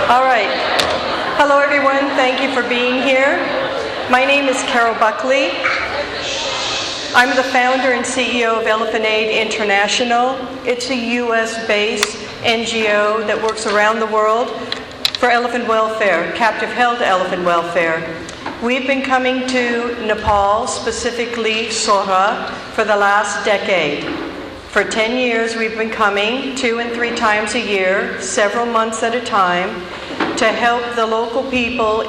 All right. Hello, everyone. Thank you for being here. My name is Carol Buckley. I'm the founder and CEO of Elephant Aid International. It's a U.S.-based NGO that works around the world for elephant welfare, captive-held elephant welfare. We've been coming to Nepal, specifically Sohra, for the last decade. For 10 years, we've been coming 2 and 3 times a year, several months at a time, to help the local people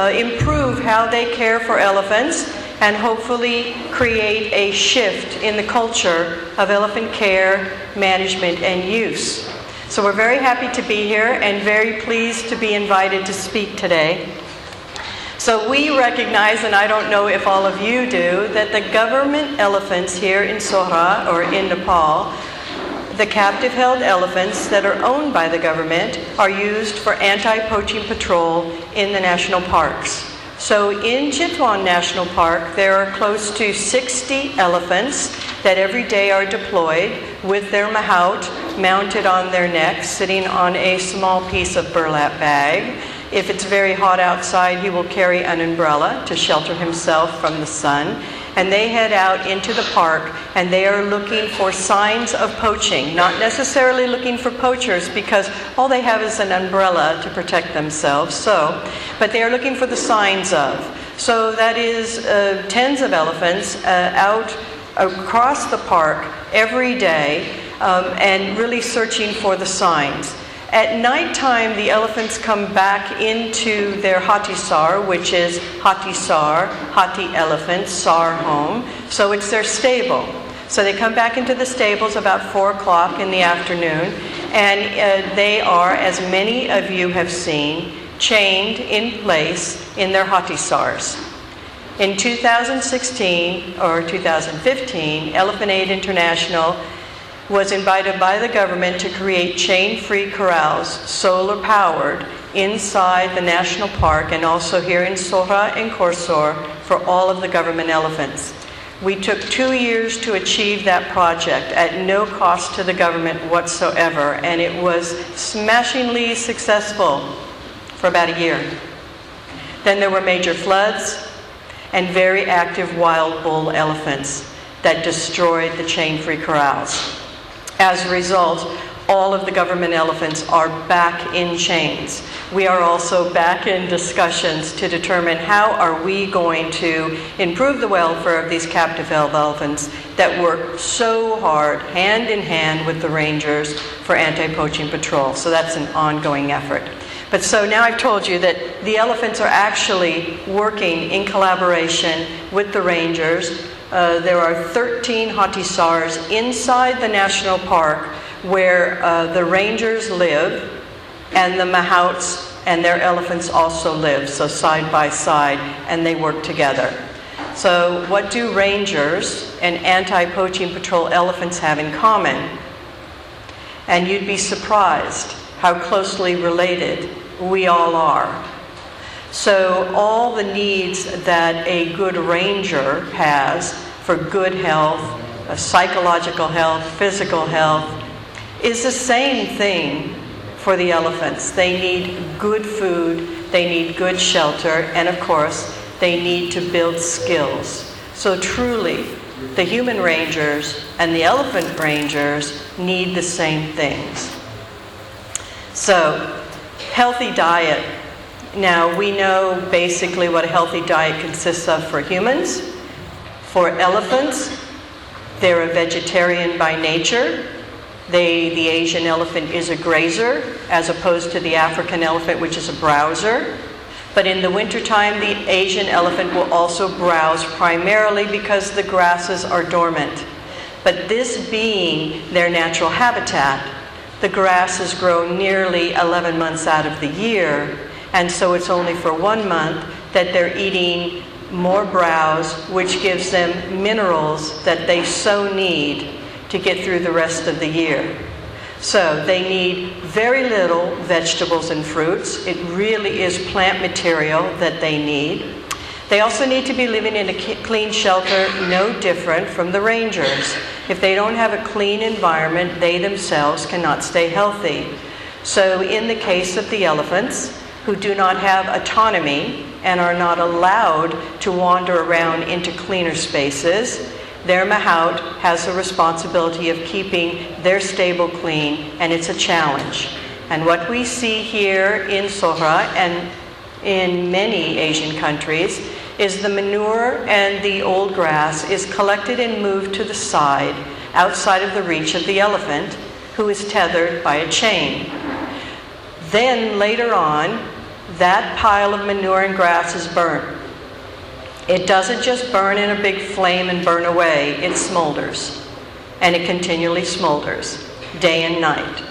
improve how they care for elephants and hopefully create a shift in the culture of elephant care, management, and use. So we're very happy to be here and very pleased to be invited to speak today. So we recognize, and I don't know if all of you do, that the government elephants here in Sohra, or in Nepal, the captive-held elephants that are owned by the government, are used for anti-poaching patrol in the national parks. So in Chitwan National Park, there are close to 60 elephants that every day are deployed with their mahout mounted on their necks, sitting on a small piece of burlap bag. If it's very hot outside, he will carry an umbrella to shelter himself from the sun. And they head out into the park, and they are looking for signs of poaching, not necessarily looking for poachers, because all they have is an umbrella to protect themselves. But they are looking for the signs of. So that is tens of elephants out across the park every day, and really searching for the signs. At nighttime, the elephants come back into their hatisar, which is hatisar, hati elephant, sar home. So it's their stable. So they come back into the stables about 4 o'clock in the afternoon, and they are, as many of you have seen, chained in place in their hatisars. In 2016 or 2015, Elephant Aid International was invited by the government to create chain-free corrals, solar-powered, inside the national park and also here in Sohra and Korsor for all of the government elephants. We took 2 years to achieve that project at no cost to the government whatsoever, and it was smashingly successful for about a year. Then there were major floods and very active wild bull elephants that destroyed the chain-free corrals. As a result, all of the government elephants are back in chains. We are also back in discussions to determine how are we going to improve the welfare of these captive-held elephants that work so hard, hand in hand with the rangers for anti-poaching patrol. So that's an ongoing effort. But so now I've told you that the elephants are actually working in collaboration with the rangers. There are 13 hatisars inside the national park where the rangers live, and the mahouts and their elephants also live, so side by side, and they work together. So what do rangers and anti-poaching patrol elephants have in common? And you'd be surprised how closely related we all are. So all the needs that a good ranger has for good health, psychological health, physical health, is the same thing for the elephants. They need good food, they need good shelter, and of course, they need to build skills. So truly, the human rangers and the elephant rangers need the same things. So, healthy diet. Now, we know basically what a healthy diet consists of for humans. For elephants, they're a vegetarian by nature. The Asian elephant is a grazer, as opposed to the African elephant, which is a browser. But in the wintertime, the Asian elephant will also browse, primarily because the grasses are dormant. But this being their natural habitat, the grasses grow nearly 11 months out of the year, and so it's only for 1 month that they're eating more browse, which gives them minerals that they so need to get through the rest of the year. So they need very little vegetables and fruits. It really is plant material that they need. They also need to be living in a clean shelter, no different from the rangers. If they don't have a clean environment, they themselves cannot stay healthy. So in the case of the elephants, who do not have autonomy and are not allowed to wander around into cleaner spaces, their mahout has the responsibility of keeping their stable clean, and it's a challenge. And what we see here in Sohra and in many Asian countries is the manure and the old grass is collected and moved to the side, outside of the reach of the elephant, who is tethered by a chain. Then later on, that pile of manure and grass is burnt. It doesn't just burn in a big flame and burn away, it smolders. And it continually smolders, day and night.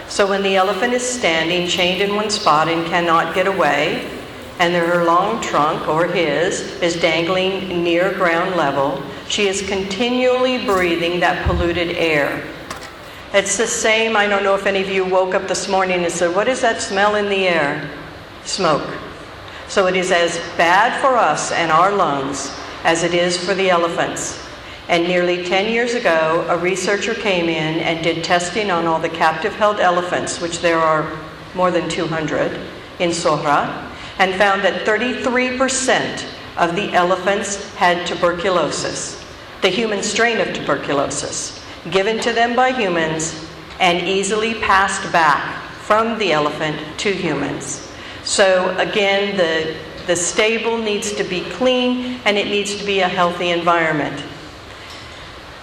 So when the elephant is standing chained in one spot and cannot get away, and her long trunk, or his, is dangling near ground level, she is continually breathing that polluted air. It's the same, I don't know if any of you woke up this morning and said, what is that smell in the air? Smoke. So it is as bad for us and our lungs as it is for the elephants. And nearly 10 years ago, a researcher came in and did testing on all the captive-held elephants, which there are more than 200 in Sohra, and found that 33% of the elephants had tuberculosis, the human strain of tuberculosis, given to them by humans and easily passed back from the elephant to humans. So again, the stable needs to be clean and it needs to be a healthy environment.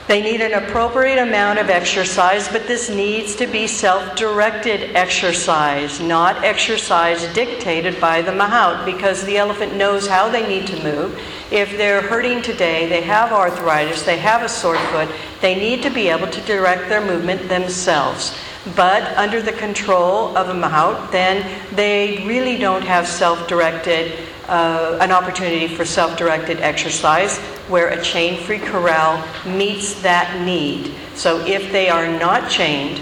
They need an appropriate amount of exercise, but this needs to be self-directed exercise, not exercise dictated by the mahout, because the elephant knows how they need to move. If they're hurting today, they have arthritis, they have a sore foot, they need to be able to direct their movement themselves. But under the control of a mahout, then they really don't have an opportunity for self-directed exercise where a chain-free corral meets that need. So if they are not chained,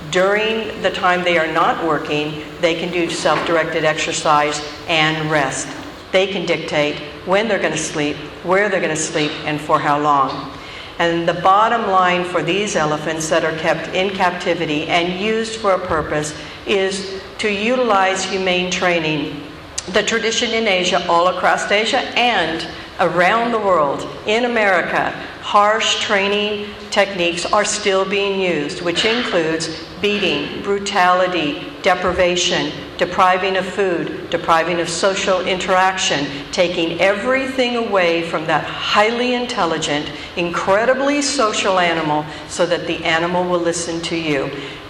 during the time they are not working, they can do self-directed exercise and rest. They can dictate when they're going to sleep, where they're going to sleep, and for how long. And the bottom line for these elephants that are kept in captivity and used for a purpose is to utilize humane training. The tradition in Asia, all across Asia and around the world, in America, harsh training techniques are still being used, which includes beating, brutality, deprivation, depriving of food, depriving of social interaction, taking everything away from that highly intelligent, incredibly social animal so that the animal will listen to you.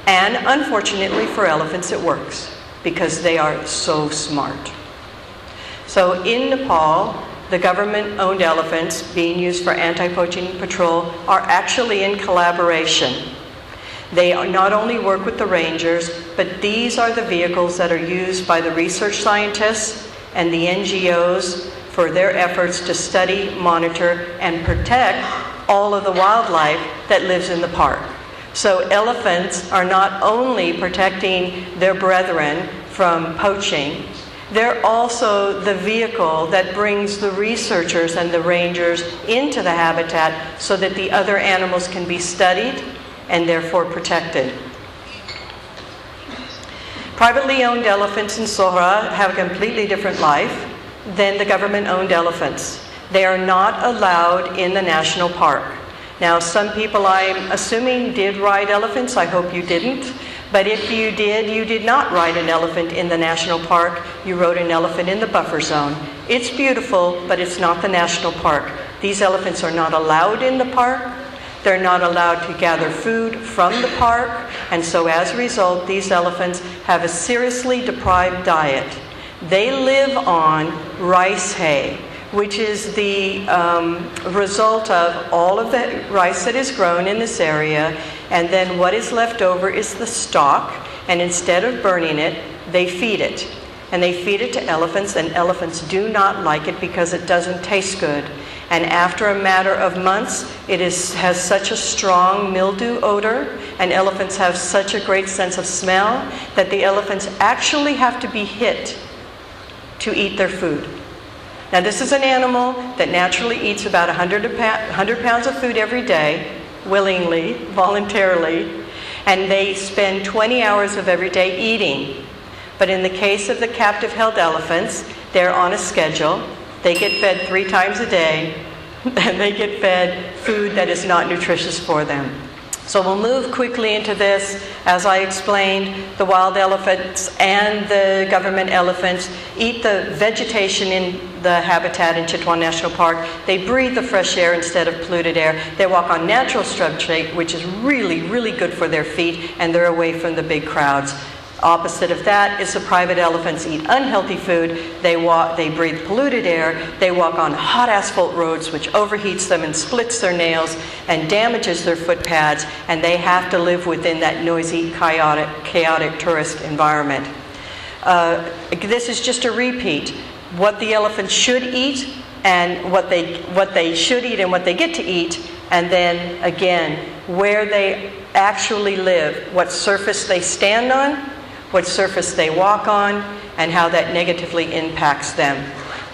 And unfortunately for elephants, it works because they are so smart. So in Nepal, the government-owned elephants being used for anti-poaching patrol are actually in collaboration. They not only work with the rangers, but these are the vehicles that are used by the research scientists and the NGOs for their efforts to study, monitor, and protect all of the wildlife that lives in the park. So elephants are not only protecting their brethren from poaching, they're also the vehicle that brings the researchers and the rangers into the habitat so that the other animals can be studied and therefore protected. Privately owned elephants in Sohra have a completely different life than the government-owned elephants. They are not allowed in the national park. Now, some people, I'm assuming, did ride elephants. I hope you didn't. But if you did not ride an elephant in the national park. You rode an elephant in the buffer zone. It's beautiful, but it's not the national park. These elephants are not allowed in the park. They're not allowed to gather food from the park. And so as a result, these elephants have a seriously deprived diet. They live on rice hay, which is the result of all of the rice that is grown in this area, and then what is left over is the stalk, and instead of burning it, they feed it. And they feed it to elephants, and elephants do not like it because it doesn't taste good. And after a matter of months, it has such a strong mildew odor, and elephants have such a great sense of smell, that the elephants actually have to be hit to eat their food. Now, this is an animal that naturally eats about 100 pounds of food every day, willingly, voluntarily, And they spend 20 hours of every day eating. But in the case of the captive-held elephants, they're on a schedule. They get fed 3 times a day, and they get fed food that is not nutritious for them. So we'll move quickly into this. As I explained, the wild elephants and the government elephants eat the vegetation in the habitat in Chitwan National Park. They breathe the fresh air instead of polluted air. They walk on natural substrate, which is really, really good for their feet, and they're away from the big crowds. Opposite of that is the private elephants eat unhealthy food. They breathe polluted air. They walk on hot asphalt roads, which overheats them and splits their nails and damages their foot pads, and they have to live within that noisy, chaotic tourist environment. This is just a repeat. What the elephants should eat and what they should eat and what they get to eat, and then again, where they actually live, what surface they stand on, what surface they walk on, and how that negatively impacts them.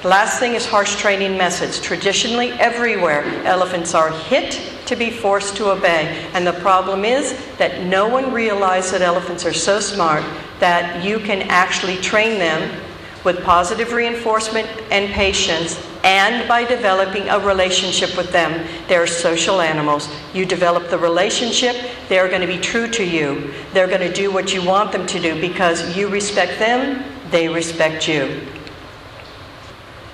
The last thing is harsh training methods. Traditionally, everywhere, elephants are hit to be forced to obey. And the problem is that no one realized that elephants are so smart that you can actually train them with positive reinforcement and patience, and by developing a relationship with them. They're social animals. You develop the relationship, they're going to be true to you. They're going to do what you want them to do because you respect them, they respect you.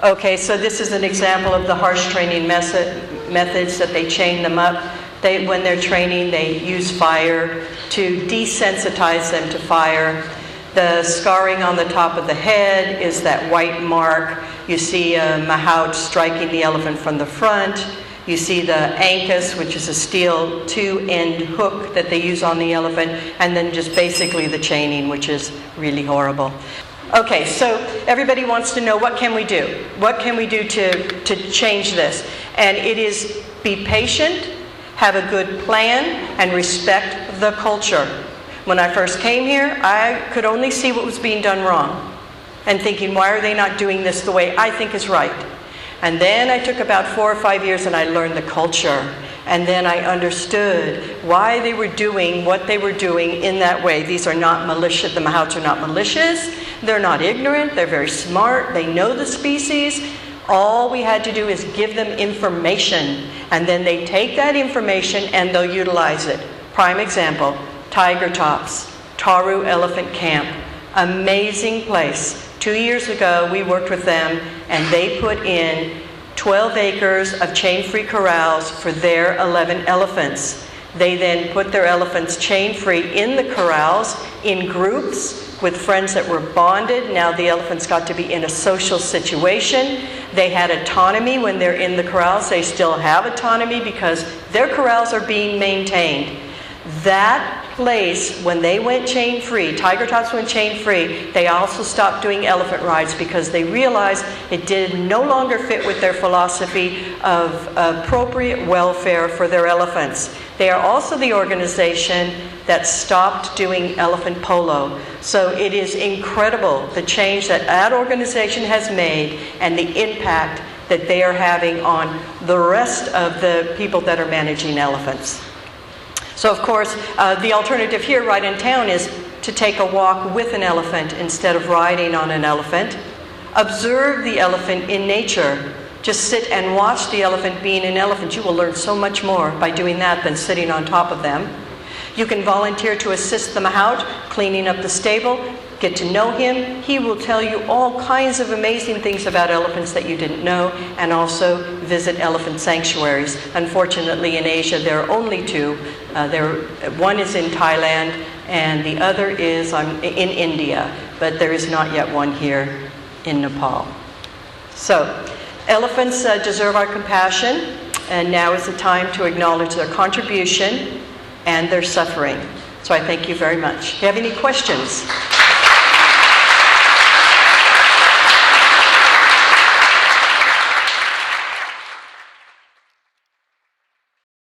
Okay, so this is an example of the harsh training methods that they chain them up. When they're training, they use fire to desensitize them to fire. The scarring on the top of the head is that white mark. You see a mahout striking the elephant from the front. You see the ankus, which is a steel 2-end hook that they use on the elephant, and then just basically the chaining, which is really horrible. Okay, so everybody wants to know, what can we do? What can we do to change this? And it is be patient, have a good plan, and respect the culture. When I first came here, I could only see what was being done wrong and thinking, why are they not doing this the way I think is right? And then I took about 4 or 5 years and I learned the culture. And then I understood why they were doing what they were doing in that way. These are not malicious. The mahouts are not malicious. They're not ignorant. They're very smart. They know the species. All we had to do is give them information. And then they take that information and they'll utilize it. Prime example. Tiger Tops, Taru Elephant Camp, amazing place. 2 years ago, we worked with them, and they put in 12 acres of chain-free corrals for their 11 elephants. They then put their elephants chain-free in the corrals in groups with friends that were bonded. Now the elephants got to be in a social situation. They had autonomy when they're in the corrals. They still have autonomy because their corrals are being maintained. That place, when they went chain-free, Tiger Tops went chain-free, they also stopped doing elephant rides because they realized it did no longer fit with their philosophy of appropriate welfare for their elephants. They are also the organization that stopped doing elephant polo. So it is incredible the change that that organization has made and the impact that they are having on the rest of the people that are managing elephants. So of course, the alternative here right in town is to take a walk with an elephant instead of riding on an elephant. Observe the elephant in nature. Just sit and watch the elephant being an elephant. You will learn so much more by doing that than sitting on top of them. You can volunteer to assist the mahout, cleaning up the stable. Get to know him. He will tell you all kinds of amazing things about elephants that you didn't know, and also visit elephant sanctuaries. Unfortunately, in Asia, there are only 2. One is in Thailand, and the other is in India, but there is not yet one here in Nepal. So, elephants deserve our compassion, and now is the time to acknowledge their contribution and their suffering. So I thank you very much. Do you have any questions?